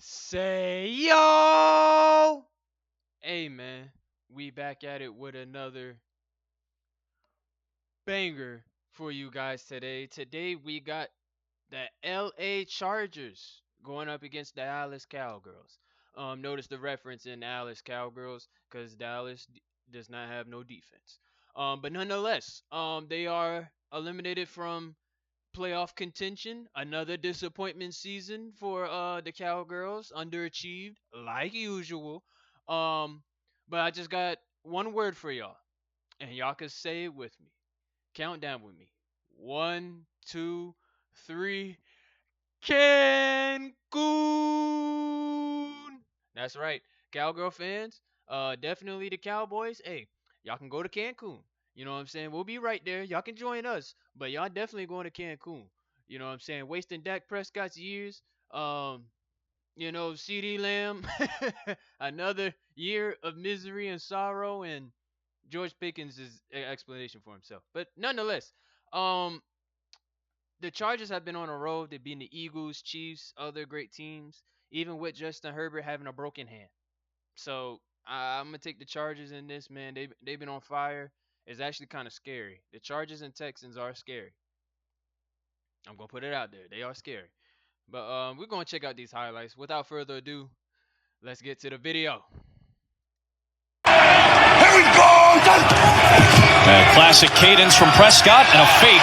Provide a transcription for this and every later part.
Say yo! Hey man, we back at it with another banger for you guys today. Today we got the LA Chargers going up against the Dallas Cowgirls. Notice the reference in Dallas Cowgirls because does not have no defense. But nonetheless, they are eliminated from playoff contention. Another disappointment season for the Cowgirls, underachieved like usual. Um, but I just got one word for y'all, and y'all can say it with me. Count down with me. One, two, three. Cancun. That's right, Cowgirl fans. Definitely the Cowboys. Hey, y'all can go to Cancun. You know what I'm saying? We'll be right there. Y'all can join us, but y'all definitely going to Cancun. You know what I'm saying? Wasting Dak Prescott's years. Um, CD Lamb, another year of misery and sorrow, and George Pickens' explanation for himself. But nonetheless, um, the Chargers have been on a road. They've beaten the Eagles, Chiefs, other great teams, even with Justin Herbert having a broken hand. So I'm gonna take the Chargers in this, man. They've been on fire. It's actually kind of scary. The Chargers and Texans are scary. I'm gonna put it out there. They are scary. But we're gonna check out these highlights. Without further ado, let's get to the video. Here we go! A classic cadence from Prescott and a fake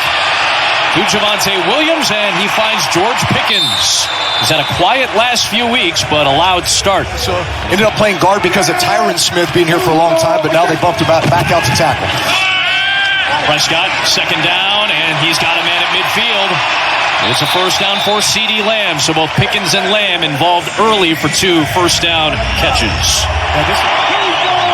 to Javonte Williams, and he finds George Pickens. He's had a quiet last few weeks, but a loud start. So ended up playing guard because of Tyron Smith being here for a long time, but now they bumped him back out to tackle. Prescott, second down, and he's got a man at midfield. It's a first down for CeeDee Lamb, so both Pickens and Lamb involved early for 2 first down catches.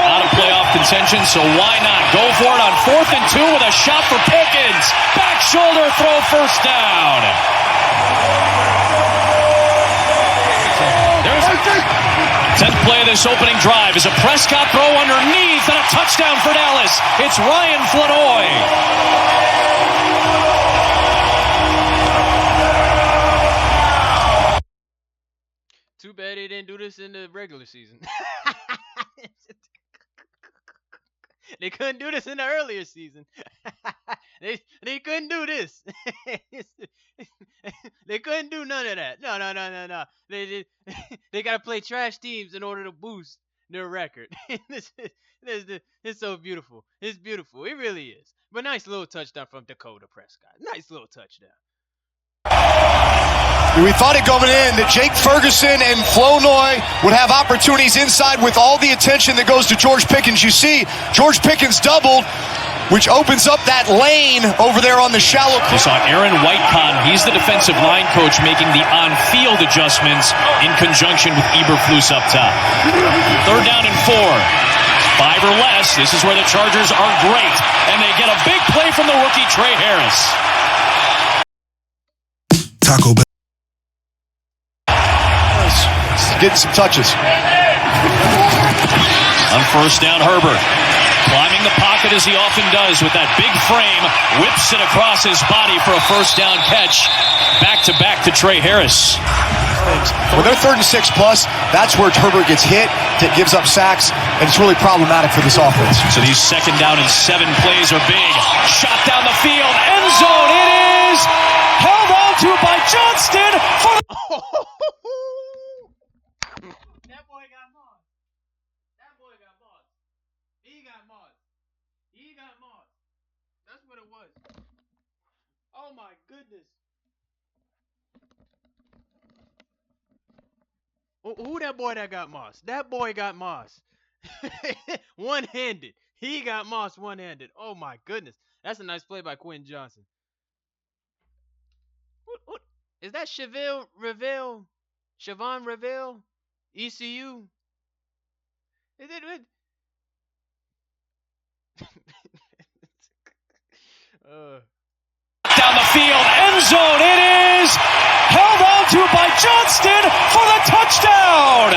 Out of playoff contention, so why not go for it on 4th and 2 with a shot for Pickens. Back shoulder throw, first down. There's 10th play of this opening drive is a Prescott throw underneath and a touchdown for Dallas. It's Ryan Flanoy. Too bad they didn't do this in the regular season. They couldn't do this in the earlier season. they couldn't do this. They couldn't do none of that. No. They got to play trash teams in order to boost their record. It's so beautiful. It's beautiful. It really is. But nice little touchdown from Dakota Prescott. Nice little touchdown. We thought it going in that Jake Ferguson and Flournoy would have opportunities inside with all the attention that goes to George Pickens. You see, George Pickens doubled, which opens up that lane over there on the shallow. We saw Aaron Whitecon. He's the defensive line coach making the on-field adjustments in conjunction with Eberflus up top. 3rd down and 4. 5 or less. This is where the Chargers are great, and they get a big play from the rookie Trey Harris. Taco Bell. Getting some touches. On first down, Herbert climbing the pocket as he often does with that big frame, whips it across his body for a first down catch. Back to Trey Harris. When they're 3rd and 6 plus, that's where Herbert gets hit, gives up sacks, and it's really problematic for this offense. So these 2nd down and 7 plays are big. Shot down the field, end zone. It is held on to by Johnston for the That boy got moss. That boy got moss. He got moss. He got moss. That's what it was. Oh my goodness. Who that boy that got moss? That boy got moss. One-handed. He got moss one-handed. Oh my goodness. That's a nice play by Quentin Johnson. What? Is that Siobhan Reveal? ECU? Is it? Down the field, end zone. It is held on to by Johnston for the touchdown.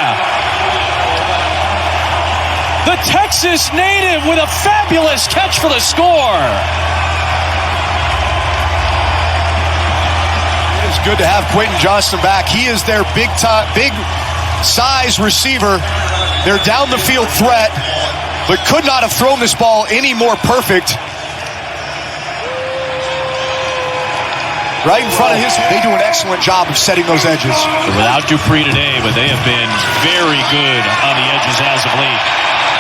The Texas native with a fabulous catch for the score. It is good to have Quentin Johnston back. He is their big size receiver. They're down the field threat, but could not have thrown this ball any more perfect. Right in front of his, they do an excellent job of setting those edges. Without Dupree today, but they have been very good on the edges as of late.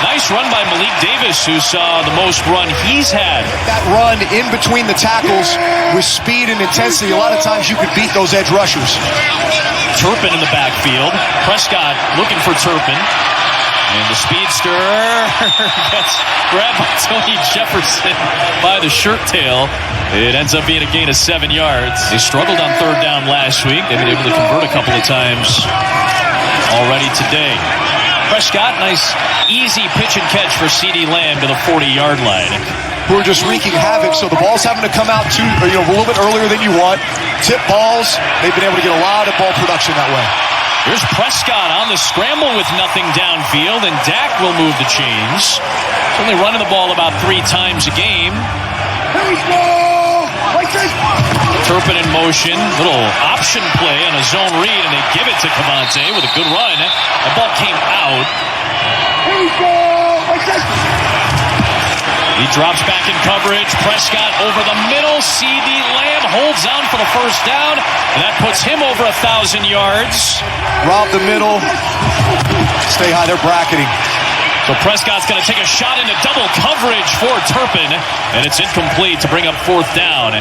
Nice run by Malik Davis, who saw the most run he's had. That run in between the tackles with speed and intensity, a lot of times you could beat those edge rushers. Turpin in the backfield. Prescott looking for Turpin. And the speedster gets grabbed by Tony Jefferson by the shirt tail. It ends up being a gain of 7 yards. They struggled on third down last week. They've been able to convert a couple of times already today. Prescott, nice easy pitch and catch for C.D. Lamb to the 40-yard line. Who are just wreaking havoc, so the ball's having to come out a little bit earlier than you want. Tip balls, they've been able to get a lot of ball production that way. Here's Prescott on the scramble with nothing downfield, and Dak will move the chains. He's only running the ball about 3 times a game. Turpin in motion, little option play on a zone read, and they give it to Cavante with a good run. The ball came out. He drops back in coverage. Prescott over the middle. C.D. Lamb holds on for the first down, and that puts him over 1,000 yards. Rob the middle. Stay high, they're bracketing. So Prescott's going to take a shot into double coverage for Turpin, and it's incomplete to bring up 4th down.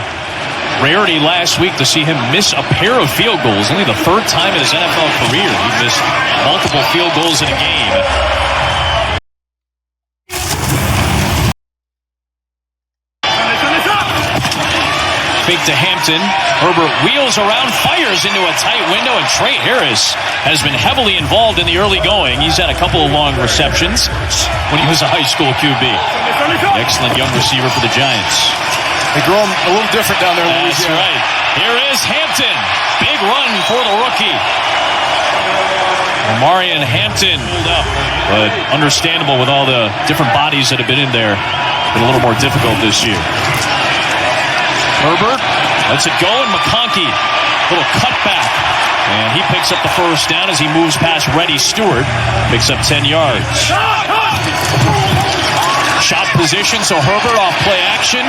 Rarity last week to see him miss a pair of field goals. Only the 3rd time in his NFL career he missed multiple field goals in a game. Fake to Hampton. Herbert wheels around, fires into a tight window, and Trey Harris has been heavily involved in the early going. He's had a couple of long receptions when he was a high school QB. Excellent young receiver for the Giants. They grow him a little different down there in Louisiana. That's right. Here is Hampton. Big run for the rookie. Omarion Hampton, but understandable with all the different bodies that have been in there. Been a little more difficult this year. Herbert lets it go, and McConkey, little cutback. And he picks up the first down as he moves past Reddy Stewart. Picks up 10 yards. Shot position, so Herbert off play action.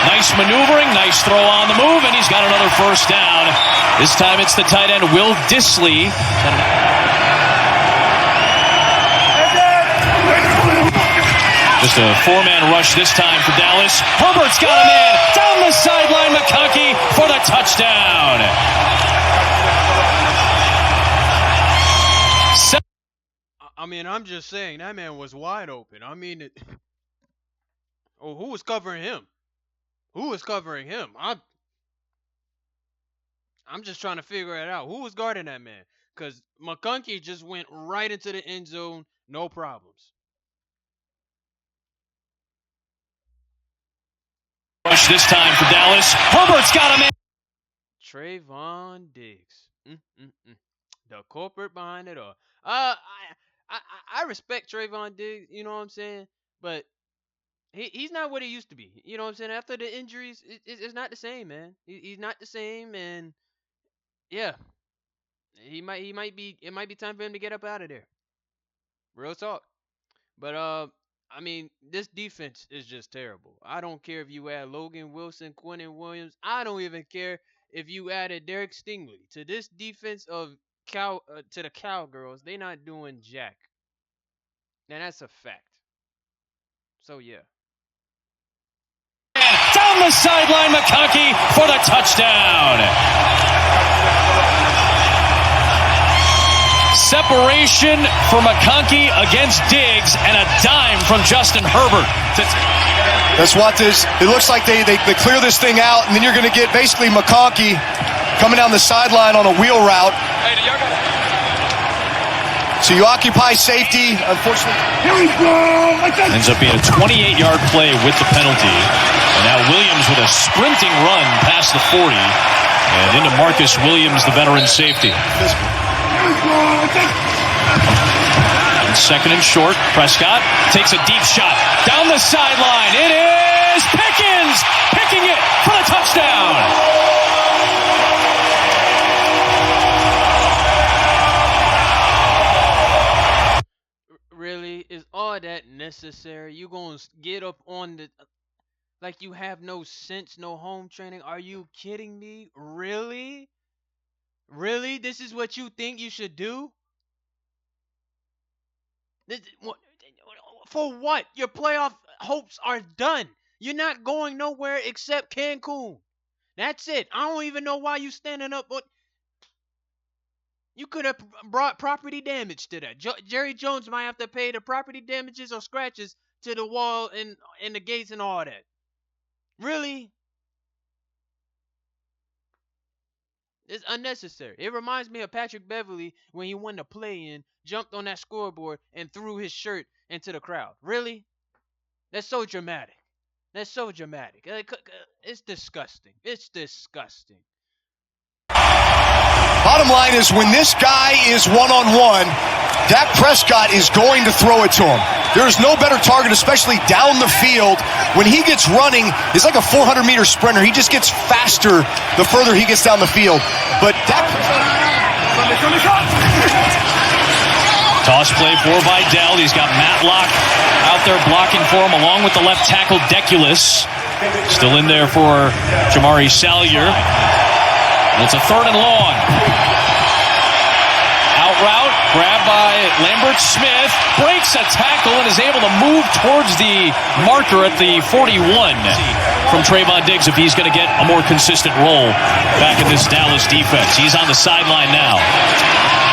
Nice maneuvering, nice throw on the move, and he's got another first down. This time it's the tight end, Will Dissly. Just a 4-man rush this time for Dallas. Herbert's got a man down the sideline. McConkey for the touchdown. I mean, I'm just saying, that man was wide open. I mean, who was covering him? Who was covering him? I'm just trying to figure it out. Who was guarding that man? Because McConkey just went right into the end zone, no problems. Rush this time for Dallas. Herbert's got a man. Trayvon Diggs. The culprit behind it all. I respect Trayvon Diggs, you know what I'm saying? But he's not what he used to be. You know what I'm saying? After the injuries, it's not the same, man. He's not the same, and yeah. It might be time for him to get up out of there. Real talk. But I mean, this defense is just terrible. I don't care if you add Logan Wilson, Quinnen Williams. I don't even care if you added Derek Stingley to this defense of to the Cowgirls. They not doing jack. And that's a fact. So yeah. Down the sideline, McConkey for the touchdown. Separation for McConkey against Diggs, and a dime from Justin Herbert. That's what this. It looks like they clear this thing out, and then you're going to get basically McConkey coming down the sideline on a wheel route. So you occupy safety. Unfortunately, ends up being a 28-yard play with the penalty. And now Williams with a sprinting run past the 40, and into Marcus Williams, the veteran safety. And second and short, Prescott takes a deep shot down the sideline. It is Pickens picking it for the touchdown. unnecessary. You gonna get up on the like you have no sense, no home training. Are you kidding me? Really? Really? This is what you think you should do? For what? Your playoff hopes are done. You're not going nowhere except Cancun. That's it. I don't even know why you standing up. You could have brought property damage to that. Jerry Jones might have to pay the property damages or scratches to the wall and the gates and all that. Really? It's unnecessary. It reminds me of Patrick Beverly when he won the play-in, jumped on that scoreboard, and threw his shirt into the crowd. Really? That's so dramatic. That's so dramatic. It's disgusting. It's disgusting. Bottom line is, when this guy is one-on-one, Dak Prescott is going to throw it to him. There is no better target, especially down the field. When he gets running, it's like a 400-meter sprinter. He just gets faster the further he gets down the field. But Dak Toss play for Vidal. He's got Matlock out there blocking for him, along with the left tackle, Deculus. Still in there for Jamari Salyer. It's a 3rd and long. Out route, grabbed by Lambert Smith, breaks a tackle and is able to move towards the marker at the 41 from Trayvon Diggs if he's going to get a more consistent role back in this Dallas defense. He's on the sideline now.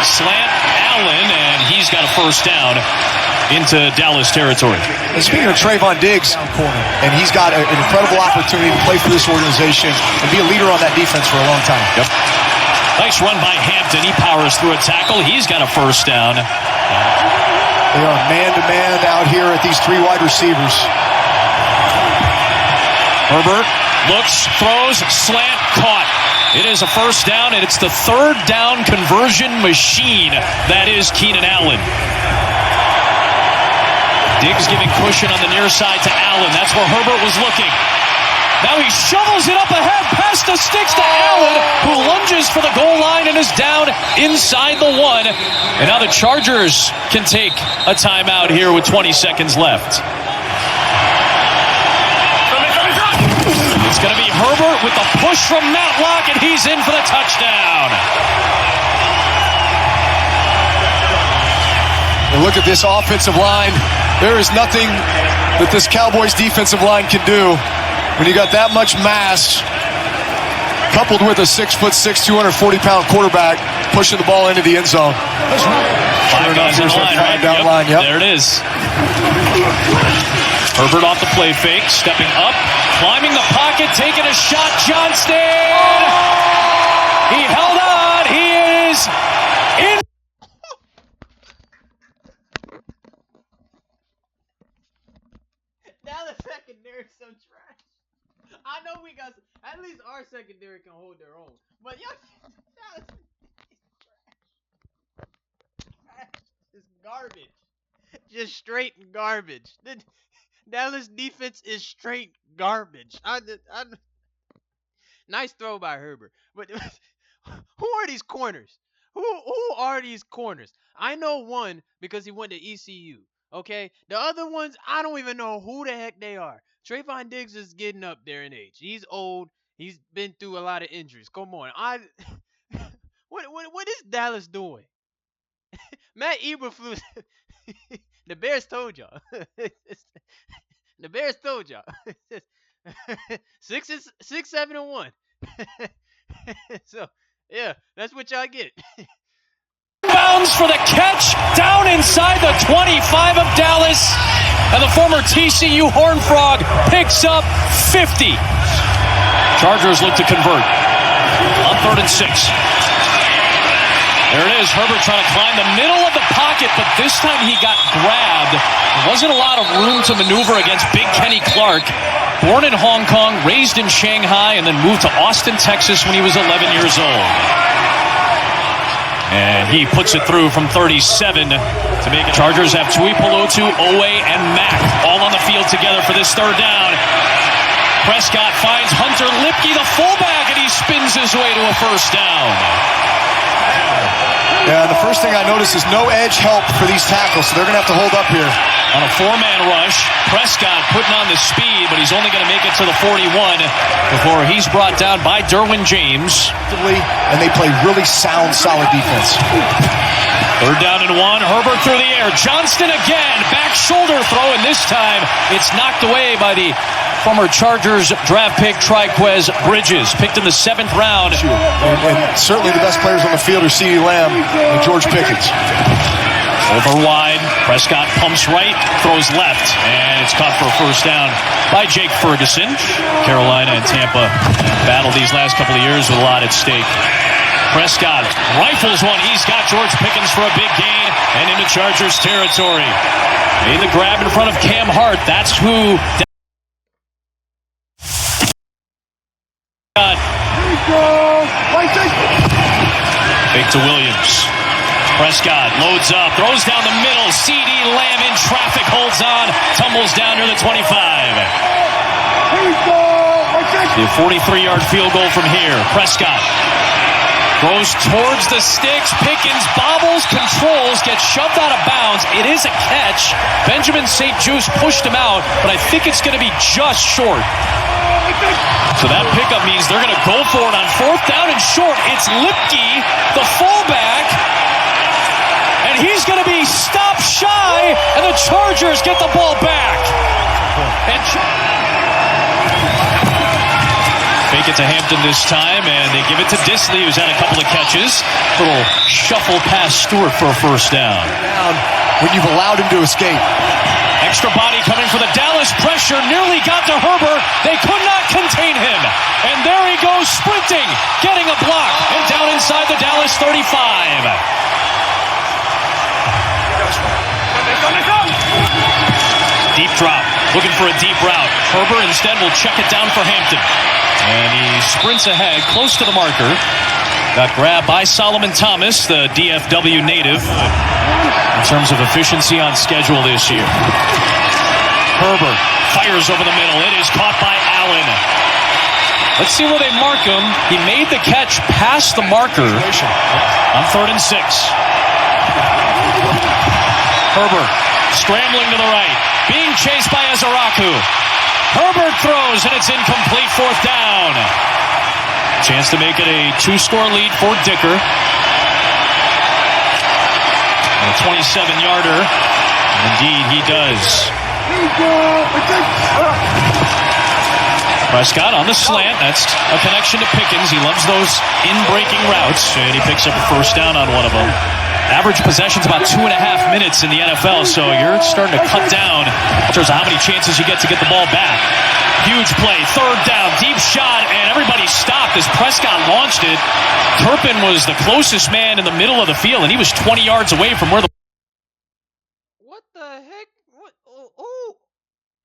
Slant Allen, and he's got a first down into Dallas territory. And speaking of Trayvon Diggs, and he's got an incredible opportunity to play for this organization and be a leader on that defense for a long time. Yep. Nice run by Hampton. He powers through a tackle. He's got a first down. They are man-to-man out here at these 3 wide receivers. Herbert looks, throws, slant, caught. It is a first down, and it's the 3rd down conversion machine. That is Keenan Allen. Diggs giving cushion on the near side to Allen. That's where Herbert was looking. Now he shovels it up ahead, past the sticks to Allen, who lunges for the goal line and is down inside the 1. And now the Chargers can take a timeout here with 20 seconds left. It's going to be Herbert with the push from Matlock, and he's in for the touchdown. And look at this offensive line. There is nothing that this Cowboys defensive line can do when you got that much mass, coupled with a 6'6", 240-pound quarterback pushing the ball into the end zone. Five guys in line, right? Yep. There it is. Herbert off the play fake, stepping up, climbing the pocket, taking a shot. Johnston! He held on. He is in. Dallas secondary so trash. I know we got, at least our secondary can hold their own. But y'all, Dallas is trash. It's garbage. Just straight garbage. The Dallas defense is straight garbage. Nice throw by Herbert. But who are these corners? Who are these corners? I know one because he went to ECU. Okay? The other ones, I don't even know who the heck they are. Trayvon Diggs is getting up there in age. He's old. He's been through a lot of injuries. Come on. What is Dallas doing? Matt Eberflus. The Bears told y'all. The Bears told y'all. 6-7-1. So yeah, that's what y'all get. Bounds for the catch, down inside the 25 of Dallas, and the former TCU Horned Frog picks up 50. Chargers look to convert on 3rd and 6. There it is, Herbert trying to climb the middle of the pocket, but this time he got grabbed. There wasn't a lot of room to maneuver against Big Kenny Clark. Born in Hong Kong, raised in Shanghai, and then moved to Austin, Texas when he was 11 years old. And he puts it through from 37 to make it. Chargers have Tui Pelotu, Owe, and Mack all on the field together for this 3rd down. Prescott finds Hunter Lipke, the fullback, and he spins his way to a first down. Yeah, the first thing I noticed is no edge help for these tackles, so they're going to have to hold up here. On a four-man rush, Prescott putting on the speed, but he's only going to make it to the 41 before he's brought down by Derwin James. And they play really sound, solid defense. Third down and one. Herbert through the air. Johnston again. Back shoulder throw, and this time it's knocked away by the former Chargers draft pick Triquez Bridges, picked in the 7th round. And certainly the best players on the field are CeeDee Lamb and George Pickens. Over wide. Prescott pumps right, throws left, and it's caught for a first down by Jake Ferguson. Carolina and Tampa battled these last couple of years with a lot at stake. Prescott rifles one. He's got George Pickens for a big gain and into Chargers territory. Made the grab in front of Cam Hart. That's who got. Fake to Williams. Prescott loads up, throws down the middle. CeeDee Lamb in traffic, holds on, tumbles down near the 25. The 43-yard field goal from here. Prescott throws towards the sticks. Pickens bobbles, controls, gets shoved out of bounds. It is a catch. Benjamin St. Juste pushed him out, but I think it's going to be just short. So that pickup means they're going to go for it on 4th down and short. It's Lipke, the fullback, and he's going to be stopped shy, and the Chargers get the ball back. And fake it to Hampton this time, and they give it to Disley, who's had a couple of catches. Little shuffle past Stewart for a first down. When you've allowed him to escape. Extra body coming for the Dallas pressure. Nearly got to Herbert. They could not contain him. And there he goes sprinting, getting a block, and down inside the Dallas 35. Deep drop, looking for a deep route. Herbert instead will check it down for Hampton. And he sprints ahead, close to the marker. Got grabbed by Solomon Thomas, the DFW native, in terms of efficiency on schedule this year. Herbert fires over the middle. It is caught by Allen. Let's see where they mark him. He made the catch past the marker on 3rd and 6. Herbert scrambling to the right, being chased by Ezaraku. Herbert throws, and it's incomplete. 4th down. Chance to make it a 2-score lead for Dicker. And a 27-yarder. Indeed, he does. Prescott on the slant. That's a connection to Pickens. He loves those in-breaking routes, and he picks up a first down on one of them. Average possession's about 2.5 minutes in the NFL, so you're starting to cut down in terms of how many chances you get to get the ball back. Huge play, 3rd down, deep shot, and everybody stopped as Prescott launched it. Turpin was the closest man in the middle of the field, and he was 20 yards away from where the... What the heck? What?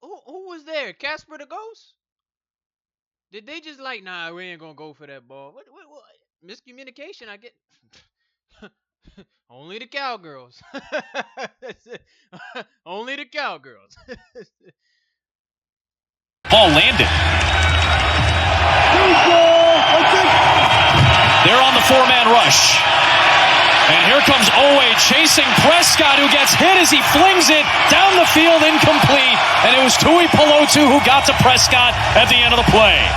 Who was there? Casper the Ghost? Did they just like, nah, we ain't gonna go for that ball? What? Miscommunication, I get. Only the Cowgirls. That's it. Only the Cowgirls. Ball landed. They're on the 4-man rush. And here comes Owe chasing Prescott, who gets hit as he flings it down the field, incomplete. And it was Tui Pelotu who got to Prescott at the end of the play.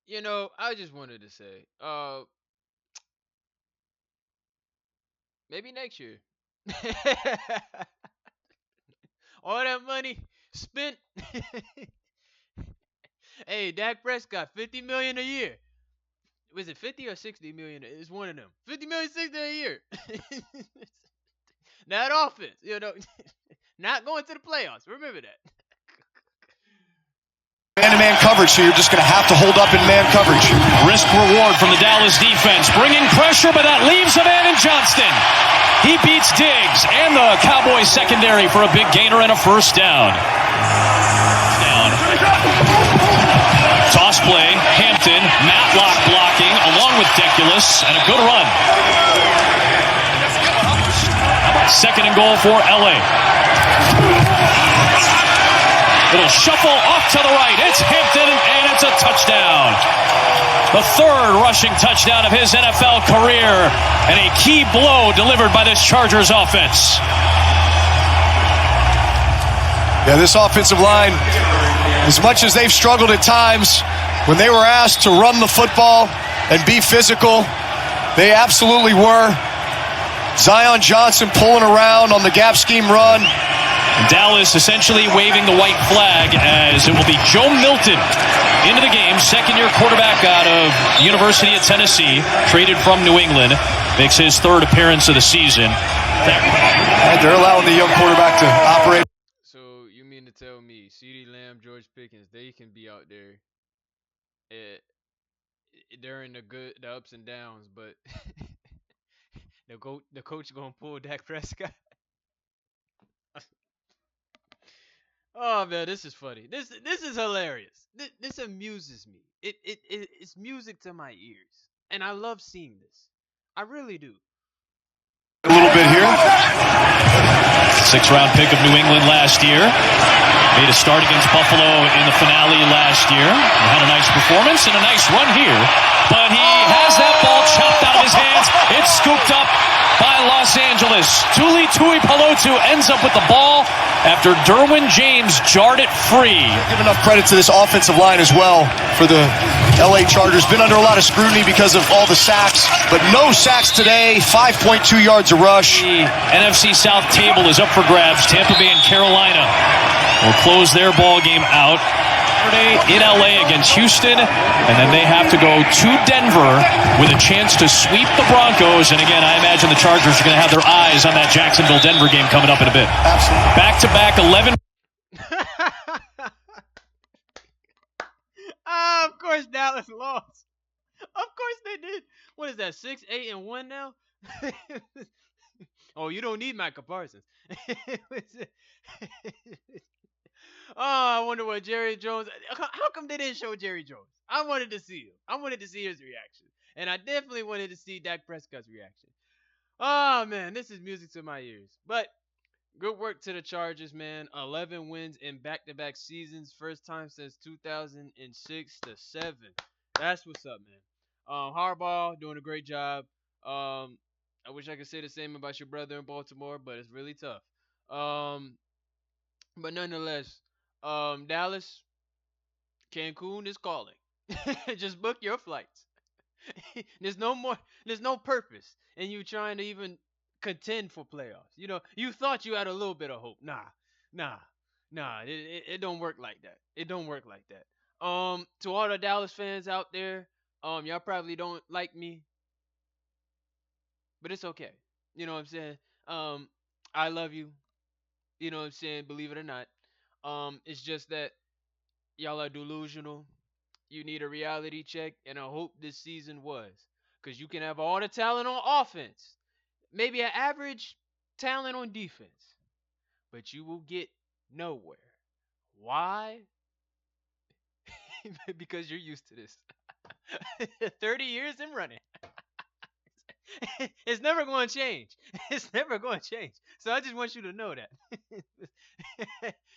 You know, I just wanted to say, maybe next year. All that money spent. Hey, Dak Prescott, $50 million a year. Was it 50 or 60 million? It's one of them. 50 million, 60 a year. That offense, you know, not going to the playoffs. Remember that. Man-to-man coverage, so you're just going to have to hold up in man coverage. Risk reward from the Dallas defense, bringing pressure, but that leaves a man in Johnston. He beats Diggs and the Cowboys secondary for a big gainer and a first down. Toss play, Hampton, Matlock blocking, along with Deculus, and a good run. 2nd and goal for LA. Little shuffle off to the right. It's Hampton, and it's a touchdown. The third rushing touchdown of his NFL career, and a key blow delivered by this Chargers offense. Yeah, this offensive line, as much as they've struggled at times, when they were asked to run the football and be physical, they absolutely were. Zion Johnson pulling around on the gap scheme run. Dallas essentially waving the white flag as it will be Joe Milton into the game. Second-year quarterback out of University of Tennessee, traded from New England. Makes his third appearance of the season. They're allowing the young quarterback to operate. So you mean to tell me CeeDee Lamb, George Pickens, they can be out there during the ups and downs, but the coach gonna pull Dak Prescott? Oh man, this is funny. This is hilarious. This amuses me. It's music to my ears, and I love seeing this. I really do. A little bit here. Sixth-round pick of New England last year. Made a start against Buffalo in the finale last year. He had a nice performance and a nice run here. But he has that ball chopped out of his hands. It's scooped up by Los Angeles. Tuli Tuipulotu ends up with the ball after Derwin James jarred it free. Give enough credit to this offensive line as well for the LA Chargers. Been under a lot of scrutiny because of all the sacks, but no sacks today. 5.2 yards a rush. The NFC South table is up for grabs. Tampa Bay and Carolina will close their ball game out in LA against Houston, and then they have to go to Denver with a chance to sweep the Broncos. And again, I imagine the Chargers are going to have their eyes on that Jacksonville-Denver game coming up in a bit. Absolutely. Back-to-back 11. Of course Dallas lost. Of course they did. What is that, 6-8-1 now? Oh, you don't need Micah Parsons. Oh, I wonder what Jerry Jones. How come they didn't show Jerry Jones? I wanted to see him. I wanted to see his reaction. And I definitely wanted to see Dak Prescott's reaction. Oh, man, this is music to my ears. But good work to the Chargers, man. 11 wins in back-to-back seasons. First time since 2006 to 7. That's what's up, man. Harbaugh doing a great job. I wish I could say the same about your brother in Baltimore, but it's really tough. But nonetheless, Dallas, Cancun is calling. Just book your flights. There's no purpose in you trying to even contend for playoffs. You know, you thought you had a little bit of hope. Nah. It don't work like that. It don't work like that. To all the Dallas fans out there, y'all probably don't like me, but it's okay. You know what I'm saying? I love you. You know what I'm saying? Believe it or not. It's just that y'all are delusional. You need a reality check, and I hope this season was. Because you can have all the talent on offense, maybe an average talent on defense, but you will get nowhere. Why? Because you're used to this. 30 years in running. It's never going to change. It's never going to change. So I just want you to know that.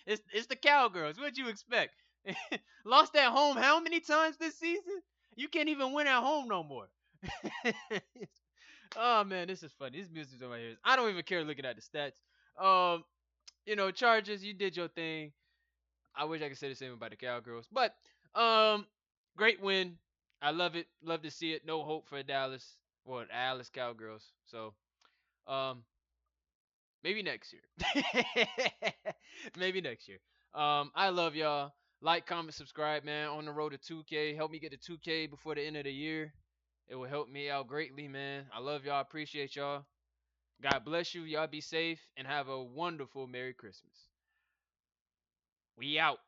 It's the Cowgirls. What'd you expect? Lost at home how many times this season? You can't even win at home no more. Oh man, this is funny. This music's in my ears. I don't even care looking at the stats. Chargers, you did your thing. I wish I could say the same about the Cowgirls, but great win. I love it. Love to see it. No hope for Dallas. Well, Dallas Cowgirls. So, maybe next year. Maybe next year. I love y'all. Like, comment, subscribe, man. On the road to 2K. Help me get to 2K before the end of the year. It will help me out greatly, man. I love y'all. Appreciate y'all. God bless you. Y'all be safe and have a wonderful Merry Christmas. We out.